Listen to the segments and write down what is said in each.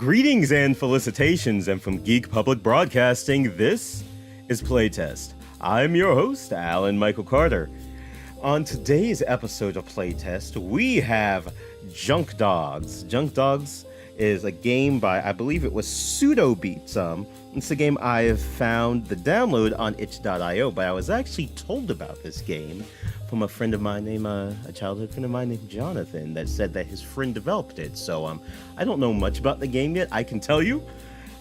Greetings and felicitations, and from Geek Public Broadcasting, this is Playtest. I'm your host, Alan Michael Carter. On today's episode of Playtest, we have JUNKDOGS. JUNKDOGS is a game by, I believe it was Pseudo Beats. It's a game I have found the download on itch.io, but I was actually told about this game from a friend of mine named, a childhood friend of mine named Jonathan, that said that his friend developed it. So I don't know much about the game yet. I can tell you,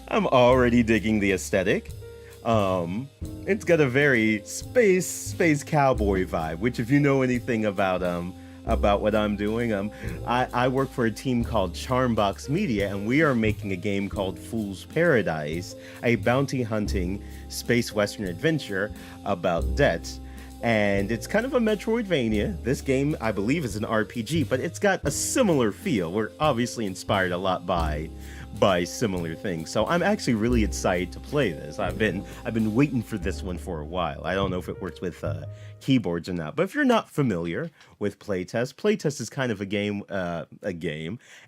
I'm already digging the aesthetic. It's got a very space cowboy vibe, which if you know anything about what I'm doing, I work for a team called Charmbox Media, and we are making a game called Fool's Paradise, a bounty hunting space western adventure about debt. And it's kind of a Metroidvania. This game, I believe, is an RPG, but it's got a similar feel. We're obviously inspired a lot by similar things. So I'm actually really excited to play this. I've been waiting for this one for a while. I don't know if it works with keyboards or not, but if you're not familiar with Playtest is kind of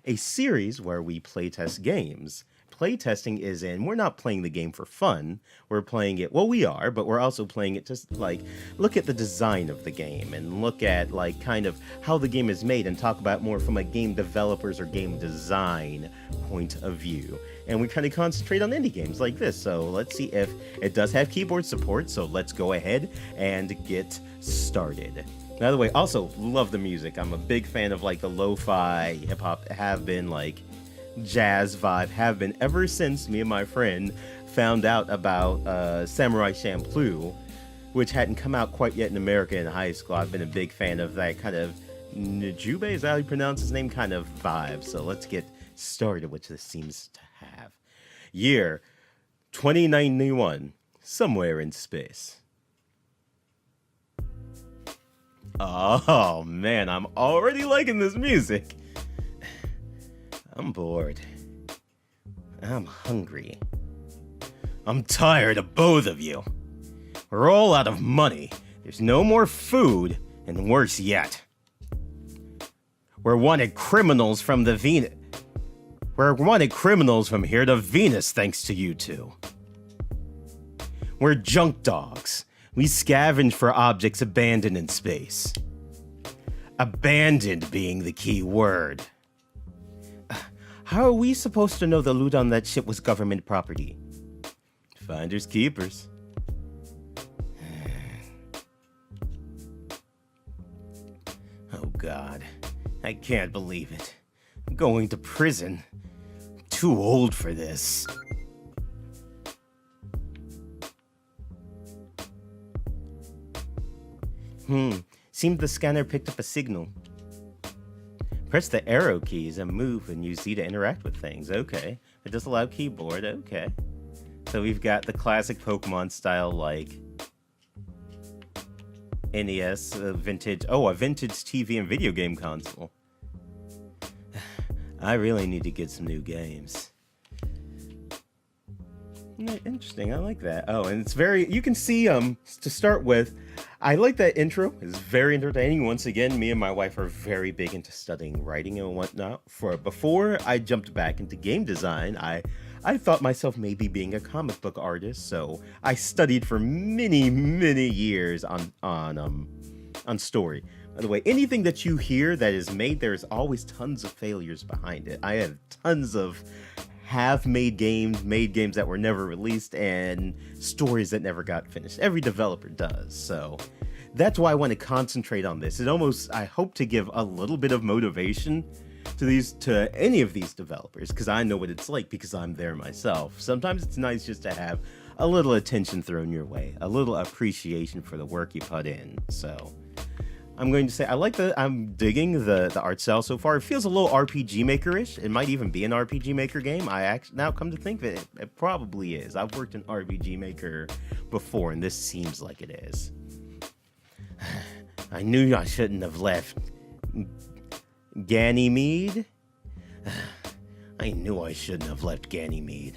a series where we playtest games. Playtesting is we're not playing the game for fun. We're playing it, well, we are, but we're also playing it just like look at the design of the game and look at like kind of how the game is made and talk about more from a game developer's or game design point of view. And we kind of concentrate on indie games like this. So let's see if it does have keyboard support. So let's go ahead and get started. By the way, also love the music. I'm a big fan of like the lo-fi hip hop, have been like jazz vibe, have been ever since me and my friend found out about Samurai Champloo, which hadn't come out quite yet in America in high school. I've been a big fan of that kind of Najube, is that how you pronounce his name, kind of vibe. So let's get started, which this seems to have. Year 2091, somewhere in space. Oh man, I'm already liking this music. I'm bored. I'm hungry. I'm tired of both of you. We're all out of money. There's no more food, and worse yet, we're wanted criminals from the Venus. We're wanted criminals from here to Venus, thanks to you two. We're JUNKDOGS. We scavenge for objects abandoned in space. Abandoned being the key word. How are we supposed to know the loot on that ship was government property? Finders keepers. Oh God, I can't believe it. I'm going to prison. I'm too old for this. Seemed the scanner picked up a signal. Press the arrow keys and move and use Z to interact with things. Okay. It does allow keyboard. Okay. So we've got the classic Pokemon style, like NES, a vintage TV and video game console. I really need to get some new games. Interesting. I like that. Oh, and it's very, you can see, to start with, I like that intro. It's very entertaining. Once again, me and my wife are very big into studying writing and whatnot. Before I jumped back into game design, I thought myself maybe being a comic book artist, so I studied for many years on story. By the way, anything that you hear that is made, there's always tons of failures behind it. I have tons of made games that were never released, and stories that never got finished. Every developer does, so that's why I want to concentrate on this. I hope to give a little bit of motivation to any of these developers, because I know what it's like, because I'm there myself. Sometimes it's nice just to have a little attention thrown your way, a little appreciation for the work you put in. So I'm going to say I'm digging the art style so far. It feels a little RPG Maker-ish. It might even be an RPG Maker game. I actually now come to think of it, it probably is. I've worked in RPG Maker before, and this seems like it is. I knew I shouldn't have left Ganymede. I knew I shouldn't have left Ganymede.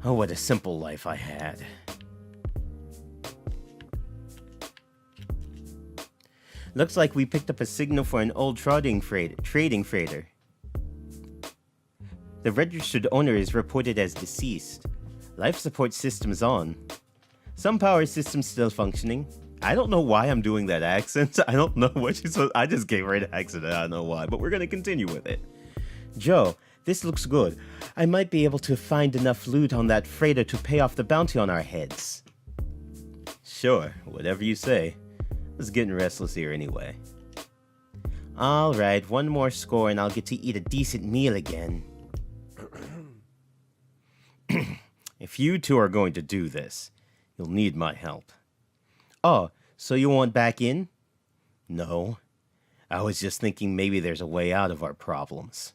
Oh, what a simple life I had. Looks like we picked up a signal for an old trading freighter. The registered owner is reported as deceased. Life support systems on. Some power systems still functioning. I don't know why I'm doing that accent. I don't know what she's supposed. I just gave her an accent. I don't know why, but we're gonna continue with it. Joe, this looks good. I might be able to find enough loot on that freighter to pay off the bounty on our heads. Sure, whatever you say. I was getting restless here anyway. Alright, one more score and I'll get to eat a decent meal again. If you two are going to do this, you'll need my help. Oh, so you want back in? No. I was just thinking maybe there's a way out of our problems.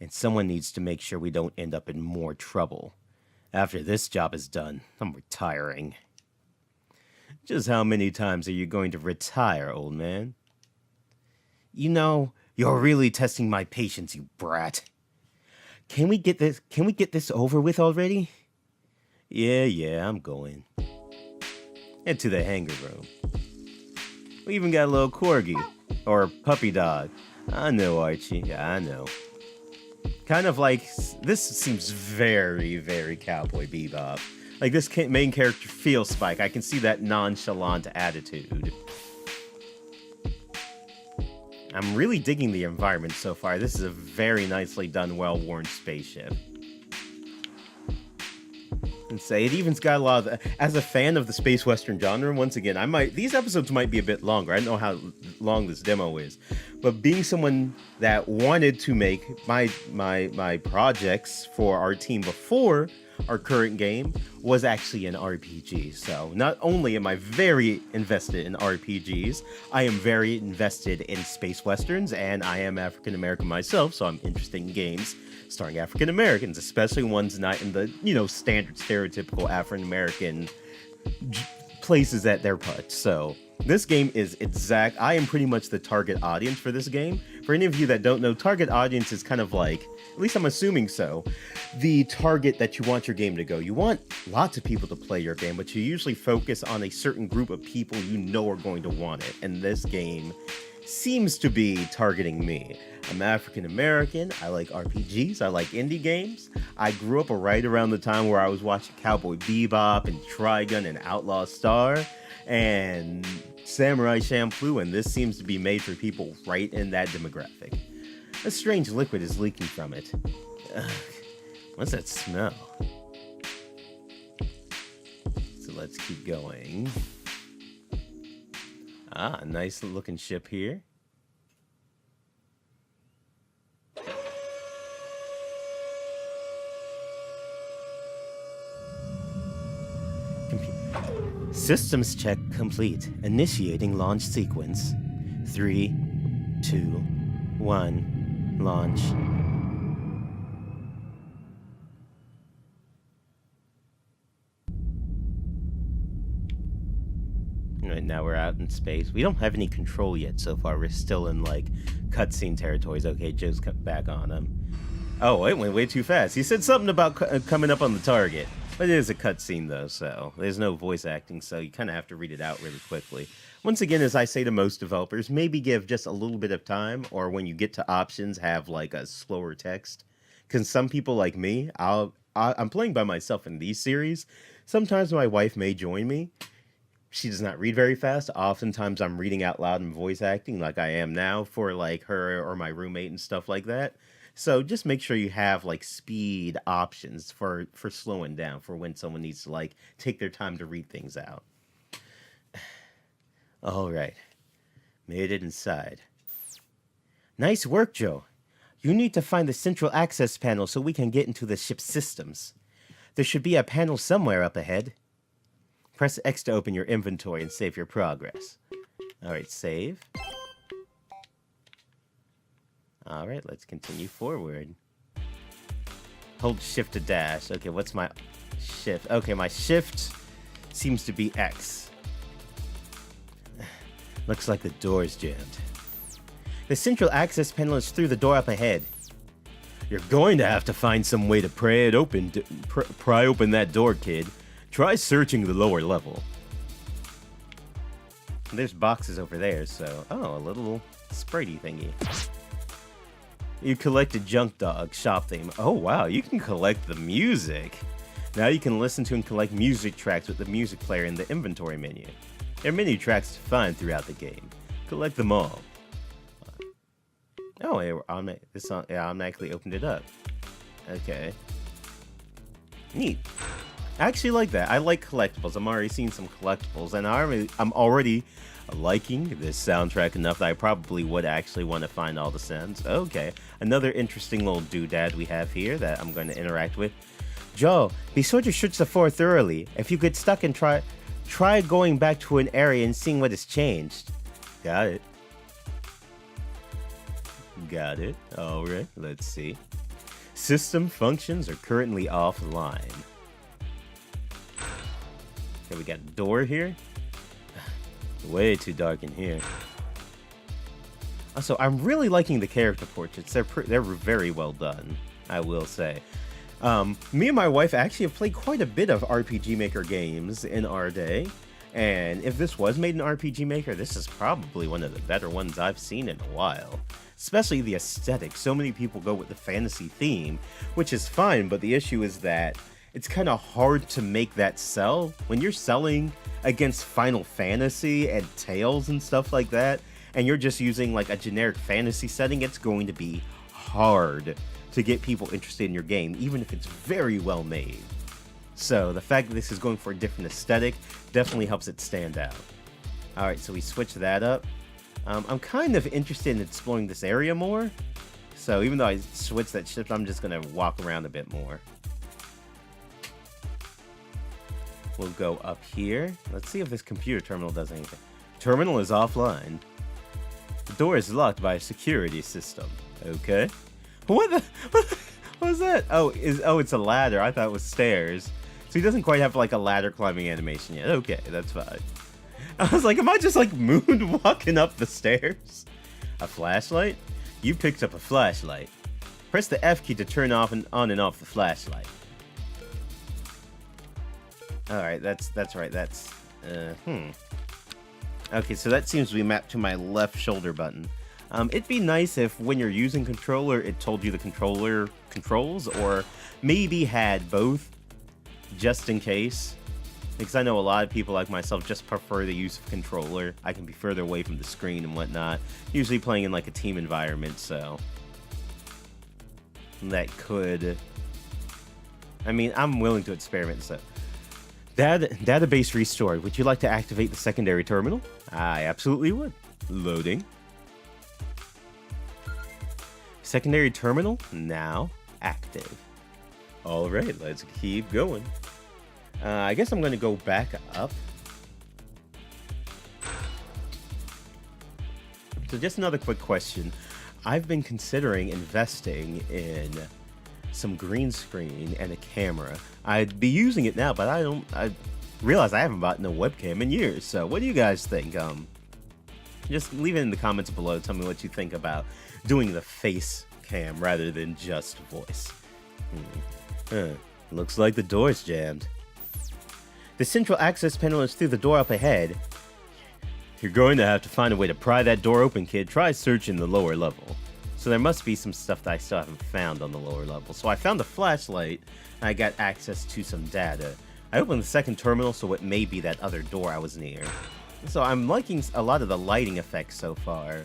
And someone needs to make sure we don't end up in more trouble. After this job is done, I'm retiring. Just how many times are you going to retire, old man? You know, you're really testing my patience, you brat. Can we get this over with already? Yeah, I'm going. Head to the hangar room. We even got a little corgi. Or puppy dog. I know, Archie. Yeah, I know. Kind of like, this seems very, very Cowboy Bebop. Like, this main character feels Spike. I can see that nonchalant attitude. I'm really digging the environment so far. This is a very nicely done, well-worn spaceship. And say it even's got a lot of as a fan of the space western genre, once again, these episodes might be a bit longer. I don't know how long this demo is, but being someone that wanted to make my projects for our team before our current game was actually an RPG. So not only am I very invested in RPGs, I am very invested in space westerns, and I am African American myself, so I'm interested in games starring African Americans, especially ones not in the, standard stereotypical African American places that they're put. So this game is I am pretty much the target audience for this game. For any of you that don't know, target audience is kind of like, at least I'm assuming so, the target that you want your game to go. You want lots of people to play your game, but you usually focus on a certain group of people you know are going to want it. And this game seems to be targeting me. I'm African American, I like RPGs, I like indie games. I grew up right around the time where I was watching Cowboy Bebop and Trigun and Outlaw Star and Samurai Champloo, and this seems to be made for people right in that demographic. A strange liquid is leaking from it. Ugh, what's that smell? So let's keep going. Ah, nice looking ship here. Systems check complete. Initiating launch sequence. 3, 2, 1, launch. Right now we're out in space. We don't have any control yet so far. We're still in like cutscene territories. Okay, Joe's back on him. Oh, it went way too fast. He said something about coming up on the target. But it is a cutscene, though, so there's no voice acting, so you kind of have to read it out really quickly. Once again, as I say to most developers, maybe give just a little bit of time, or when you get to options, have like a slower text. Because some people like me, I'm playing by myself in these series. Sometimes my wife may join me. She does not read very fast. Oftentimes I'm reading out loud and voice acting like I am now for like her or my roommate and stuff like that. So just make sure you have like speed options for slowing down for when someone needs to like take their time to read things out. All right, made it inside. Nice work, Joe. You need to find the central access panel so we can get into the ship's systems. There should be a panel somewhere up ahead. Press X to open your inventory and save your progress. All right, save. All right, let's continue forward. Hold shift to dash. Okay, what's my shift? Okay, my shift seems to be X. Looks like the door's jammed. The central access panel is through the door up ahead. You're going to have to find some way to pry it open. Pry open that door, kid. Try searching the lower level. There's boxes over there, so... Oh, a little Spritey thingy. You collected JUNKDOGS shop theme. Oh wow, you can collect the music. Now you can listen to and collect music tracks with the music player in the inventory menu. There are many tracks to find throughout the game. Collect them all. Oh, this song, yeah, I automatically opened it up. Okay. Neat. I actually like that. I like collectibles. I'm already seeing some collectibles, and I'm already liking this soundtrack enough that I probably would actually want to find all the sounds. Okay, another interesting little doodad we have here that I'm going to interact with. Joe, be sure to search the floor thoroughly. If you get stuck and try going back to an area and seeing what has changed. Got it. Got it. All right, let's see. System functions are currently offline. Okay, we got a door here. Way too dark in here. Also, I'm really liking the character portraits. They're very well done, I will say. Me and my wife actually have played quite a bit of RPG Maker games in our day. And if this was made in RPG Maker, this is probably one of the better ones I've seen in a while. Especially the aesthetic. So many people go with the fantasy theme, which is fine, but the issue is that it's kind of hard to make that sell. When you're selling against Final Fantasy and Tales and stuff like that, and you're just using like a generic fantasy setting, it's going to be hard to get people interested in your game, even if it's very well made. So the fact that this is going for a different aesthetic definitely helps it stand out. Alright, so we switch that up. I'm kind of interested in exploring this area more. So even though I switched that shift, I'm just going to walk around a bit more. We'll go up here. Let's see if this computer terminal does anything. Terminal is offline. The door is locked by a security system. Okay. What the? What was that? Oh, it's a ladder. I thought it was stairs. So he doesn't quite have like a ladder climbing animation yet. Okay, that's fine. I was like, am I just like moonwalking up the stairs? A flashlight? You picked up a flashlight. Press the F key to turn off and on and off the flashlight. Alright, that's right, that's, Okay, so that seems to be mapped to my left shoulder button. It'd be nice if when you're using controller, it told you the controller controls, or maybe had both, just in case. Because I know a lot of people like myself just prefer the use of controller. I can be further away from the screen and whatnot. Usually playing in like a team environment, so that could... I mean, I'm willing to experiment, so... Database restored. Would you like to activate the secondary terminal? I absolutely would. Loading. Secondary terminal now active. Alright, let's keep going. I guess I'm going to go back up. So just another quick question. I've been considering investing in some green screen and a camera. I'd be using it now, but I realize I haven't bought no webcam in years. So what do you guys think? Just leave it in the comments below. Tell me what you think about doing the face cam rather than just voice. Looks like the door's jammed. The central access panel is through the door up ahead. You're going to have to find a way to pry that door open, kid. Try searching the lower level. So there must be some stuff that I still haven't found on the lower level. So I found a flashlight, and I got access to some data. I opened the second terminal, so it may be that other door I was near. So I'm liking a lot of the lighting effects so far.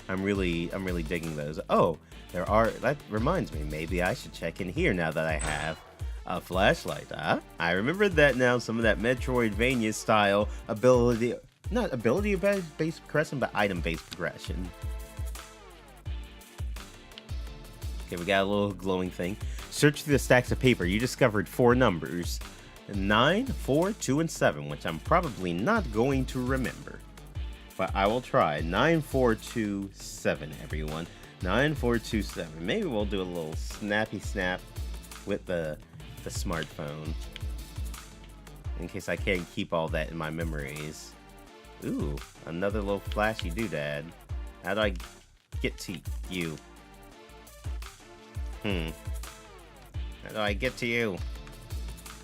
I'm really digging those. Oh, that reminds me, maybe I should check in here now that I have a flashlight. I remembered that now, some of that Metroidvania style ability, not ability-based progression, but item-based progression. Okay, we got a little glowing thing. Search through the stacks of paper. You discovered 4 numbers. 9, 4, 2, and 7, which I'm probably not going to remember. But I will try. 9, 4, 2, 7, everyone. 9, 4, 2, 7. Maybe we'll do a little snappy snap with the smartphone. In case I can't keep all that in my memories. Ooh, another little flashy doodad. How do I get to you? How do I get to you?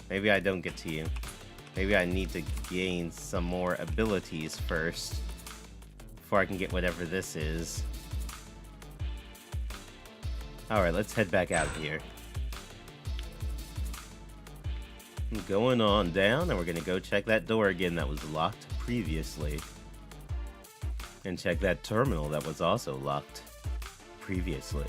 Maybe I don't get to you. Maybe I need to gain some more abilities first before I can get whatever this is. Alright, let's head back out here. Going on down, and we're gonna go check that door again that was locked previously. And check that terminal that was also locked previously.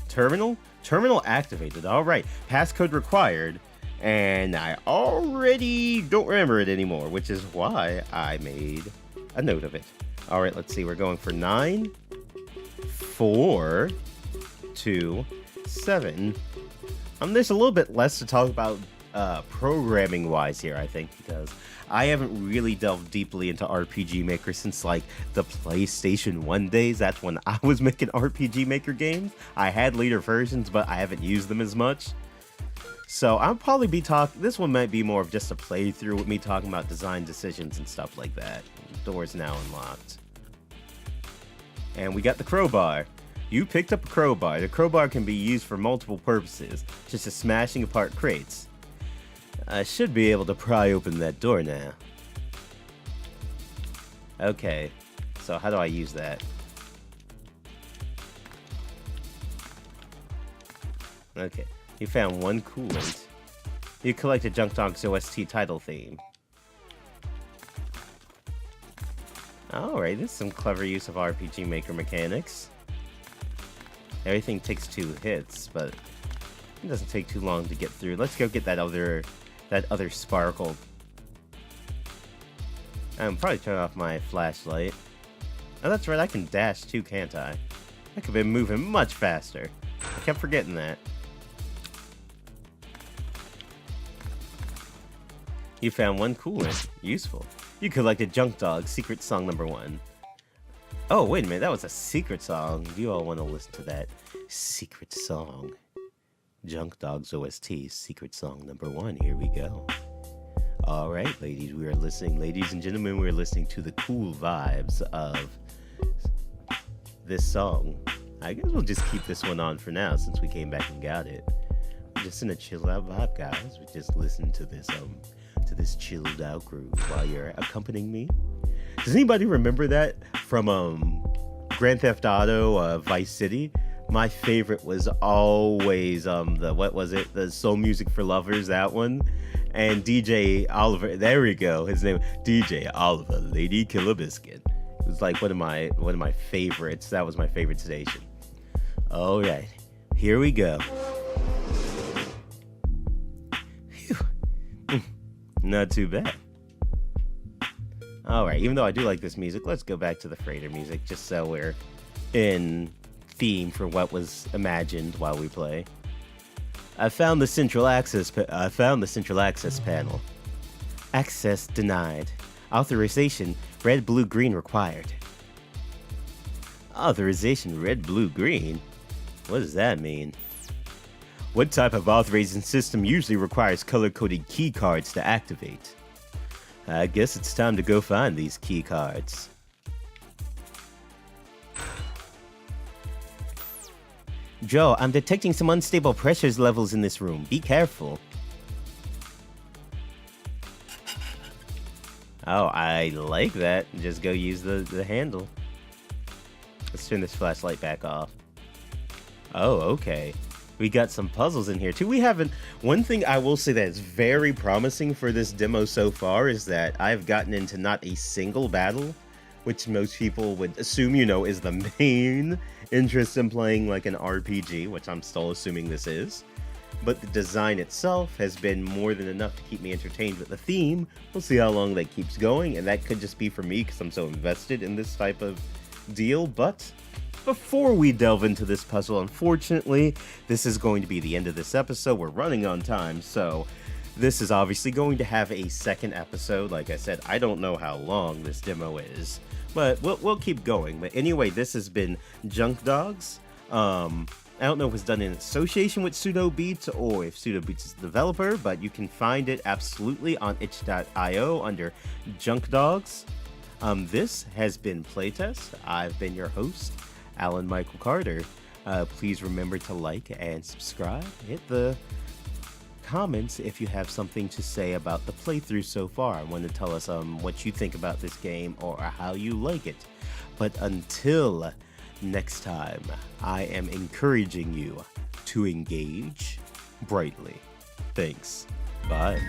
Terminal? Terminal activated. Alright, passcode required. And I already don't remember it anymore, which is why I made a note of it. Alright, let's see. We're going for 9, 4, 2, 7. There's a little bit less to talk about programming-wise here, I think, because I haven't really delved deeply into RPG Maker since, like, the PlayStation 1 days. That's when I was making RPG Maker games. I had later versions, but I haven't used them as much. So I'll probably be this one might be more of just a playthrough with me talking about design decisions and stuff like that. Door's now unlocked. And we got the crowbar. You picked up a crowbar. The crowbar can be used for multiple purposes, such as smashing apart crates. I should be able to pry open that door now. Okay, so how do I use that? Okay, you found one coolant. You collected JUNKDOGS OST title theme. Alright, this is some clever use of RPG Maker mechanics. Everything takes 2 hits, but it doesn't take too long to get through. Let's go get that other sparkle. I'm probably turn off my flashlight. Oh, that's right, I can dash too, can't I? I could have been moving much faster. I kept forgetting that. You found one coolant. Useful. You collected JUNKDOGS Secret Song number 1. Oh, wait a minute, that was a secret song. You all want to listen to that secret song. JUNKDOGS OST Secret Song number 1. Here we go. Alright, ladies and gentlemen, we're listening to the cool vibes of this song. I guess we'll just keep this one on for now since we came back and got it. We're just in a chilled out vibe, guys. We just listen to this chilled out groove while you're accompanying me. Does anybody remember that from Grand Theft Auto Vice City? My favorite was always the Soul Music for Lovers, that one. And DJ Oliver, there we go, his name, DJ Oliver, Lady Killer Biscuit. It was like one of my favorites. That was my favorite station. All right, here we go. Phew. Not too bad. All right, even though I do like this music, let's go back to the freighter music just so we're in theme for what was imagined while we play. I found the central access panel. Access denied. Authorization red, blue, green required. Authorization red, blue, green? What does that mean? What type of authorization system usually requires color-coded key cards to activate? I guess it's time to go find these key cards. Joe, I'm detecting some unstable pressures levels in this room. Be careful. Oh, I like that. Just go use the handle. Let's turn this flashlight back off. Oh, okay. We got some puzzles in here too. One thing I will say that is very promising for this demo so far is that I've gotten into not a single battle, which most people would assume, is the main interest in playing like an RPG, which I'm still assuming this is. But the design itself has been more than enough to keep me entertained with the theme. We'll see how long that keeps going, and that could just be for me because I'm so invested in this type of deal. But before we delve into this puzzle, unfortunately, this is going to be the end of this episode. We're running on time, so this is obviously going to have a second episode. Like I said, I don't know how long this demo is, but we'll keep going. But anyway, this has been JUNKDOGS. I don't know if it's done in association with PseudoBeats or if PseudoBeats is the developer, but you can find it absolutely on itch.io under JUNKDOGS. This has been Playtest. I've been your host, Alan Michael Carter. Please remember to like and subscribe. Hit the comments if you have something to say about the playthrough so far. Want to tell us what you think about this game or how you like it. But until next time, I am encouraging you to engage brightly. Thanks. Bye.